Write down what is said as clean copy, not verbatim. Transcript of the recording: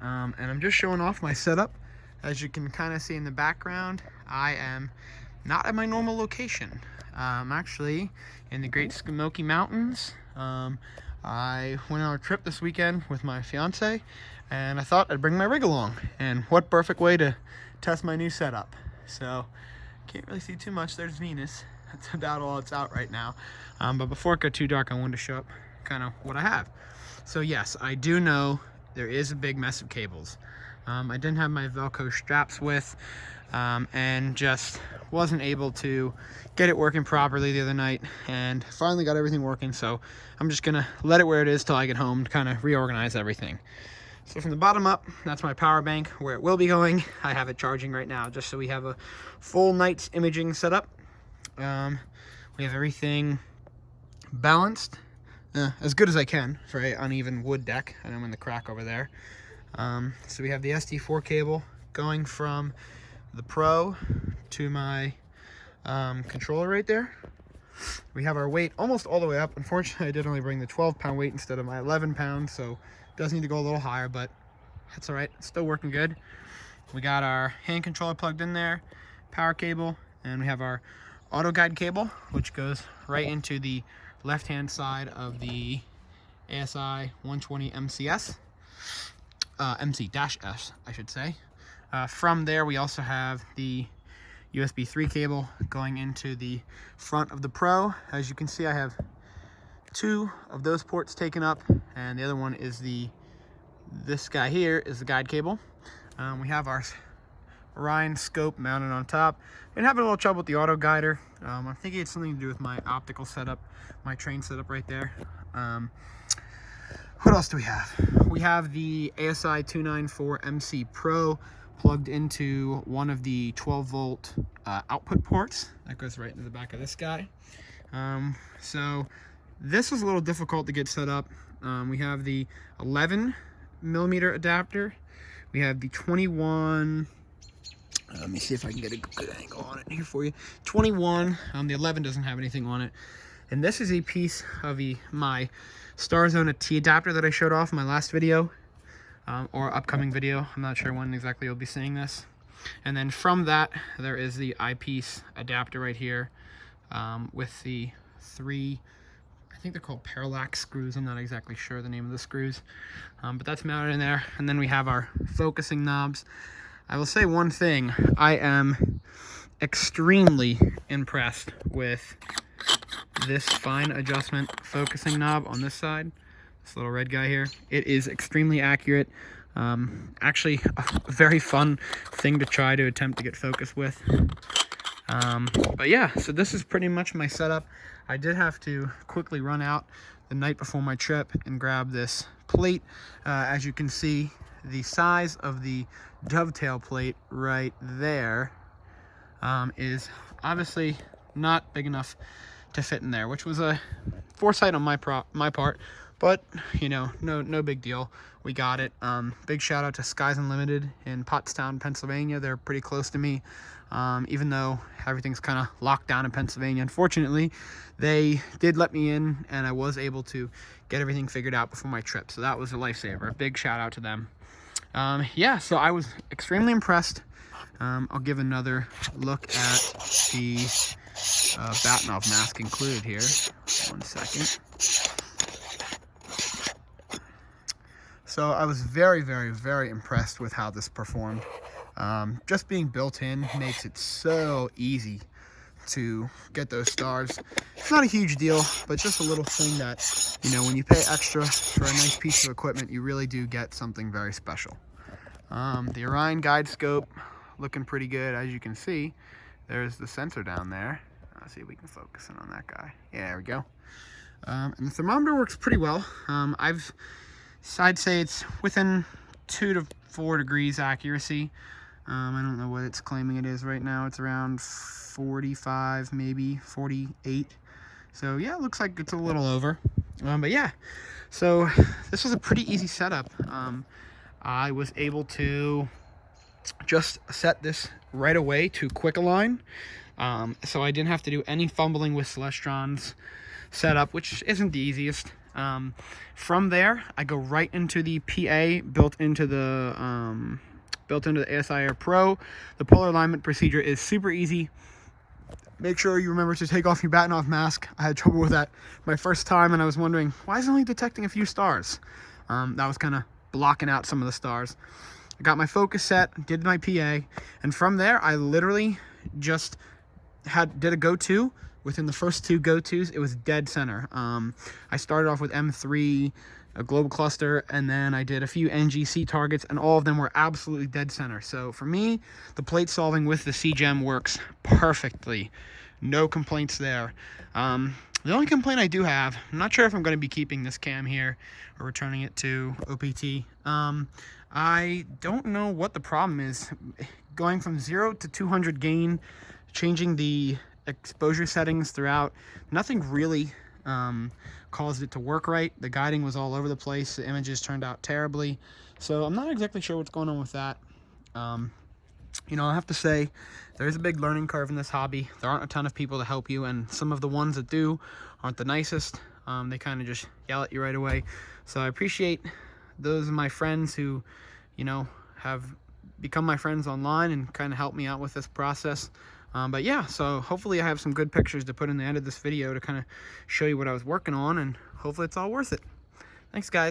and I'm just showing off my setup. As you can kind of see in the background, I am not at my normal location. I'm actually in the Great Smoky Mountains. I went on a trip this weekend with my fiance, and I thought I'd bring my rig along. And what perfect way to test my new setup. So can't really see too much. There's Venus. That's about all it's out right now. But before it got too dark, I wanted to show up kind of what I have. So yes, I do know there is a big mess of cables. I didn't have my Velcro straps with, and just wasn't able to get it working properly the other night, and finally got everything working. So I'm just gonna let it where it is till I get home to kind of reorganize everything. So from the bottom up, that's my power bank where it will be going. I have it charging right now just so we have a full night's imaging set up. We have everything balanced as good as I can for an uneven wood deck, and I'm in the crack over there. So we have the SD4 cable going from the Pro to my controller right there. We have our weight almost all the way up. Unfortunately, I did only bring the 12-pound weight instead of my 11 pounds, so it does need to go a little higher, but that's all right. It's still working good. We got our hand controller plugged in there, power cable, and we have our auto guide cable, which goes right into the left-hand side of the ASI 120 MCS. MC-S, I should say. From there, we also have the USB 3 cable going into the front of the Pro. As you can see, I have 2 of those ports taken up, and the other one is this guy here is the guide cable. We have our Orion scope mounted on top. Been having a little trouble with the auto guider. I think it's something to do with my optical setup, my train setup right there. What else do we have? We have the ASI 294 MC Pro plugged into one of the 12-volt output ports. That goes right into the back of this guy. So this was a little difficult to get set up. We have the 11mm adapter. We have the 21... let me see if I can get a good angle on it here for you. 21. The 11 doesn't have anything on it. And this is a piece of my StarZone T adapter that I showed off in my last video, or upcoming video. I'm not sure when exactly you'll be seeing this. And then from that, there is the eyepiece adapter right here, with the 3, I think they're called parallax screws. I'm not exactly sure the name of the screws, but that's mounted in there. And then we have our focusing knobs. I will say one thing, I am extremely impressed with this fine adjustment focusing knob on this side, this little red guy here. It is extremely accurate. Actually a very fun thing to try to attempt to get focus with. But yeah, so this is pretty much my setup. I did have to quickly run out the night before my trip and grab this plate. As you can see, the size of the dovetail plate right there is obviously not big enough to fit in there, which was a foresight on my part, but you know, no big deal. We got it. Big shout out to Skies Unlimited in Pottstown, Pennsylvania. They're pretty close to me, even though everything's kind of locked down in Pennsylvania. Unfortunately, they did let me in, and I was able to get everything figured out before my trip, so that was a lifesaver. Big shout out to them. Yeah, so I was extremely impressed. I'll give another look at the bat mouth mask included here. 1 second. So I was very, very, very impressed with how this performed. Just being built in makes it so easy to get those stars. It's not a huge deal, but just a little thing that, you know, when you pay extra for a nice piece of equipment, you really do get something very special. The Orion guide scope looking pretty good. As you can see, there's the sensor down there. Let's see if we can focus in on that guy. Yeah, there we go. And the thermometer works pretty well. I'd say it's within 2 to 4 degrees accuracy. I don't know what it's claiming it is right now. It's around 45, maybe 48. So yeah, it looks like it's a little over. But yeah, so this was a pretty easy setup. I was able to just set this right away to quick align. So I didn't have to do any fumbling with Celestron's setup, which isn't the easiest. From there, I go right into the PA built into the ASI Air Pro. The polar alignment procedure is super easy. Make sure you remember to take off your Batten-Off mask. I had trouble with that my first time, and I was wondering, why is it only detecting a few stars? That was kind of blocking out some of the stars. I got my focus set, did my PA, and from there, I literally just did a go-to. Within the first two go-tos, it was dead center. I started off with M3, a global cluster, and then I did a few NGC targets, and all of them were absolutely dead center. So for me, the plate solving with the CGEM works perfectly. No complaints there. The only complaint I do have, I'm not sure if I'm going to be keeping this cam here or returning it to OPT. I don't know what the problem is. Going from 0 to 200 gain, changing the exposure settings throughout, nothing really caused it to work right. The guiding was all over the place. The images turned out terribly. So I'm not exactly sure what's going on with that. You know, I have to say, there's a big learning curve in this hobby. There aren't a ton of people to help you, and some of the ones that do aren't the nicest. They kind of just yell at you right away. So I appreciate those of my friends who, you know, have become my friends online and kind of help me out with this process. But yeah, so hopefully I have some good pictures to put in the end of this video to kind of show you what I was working on, and hopefully it's all worth it. Thanks, guys.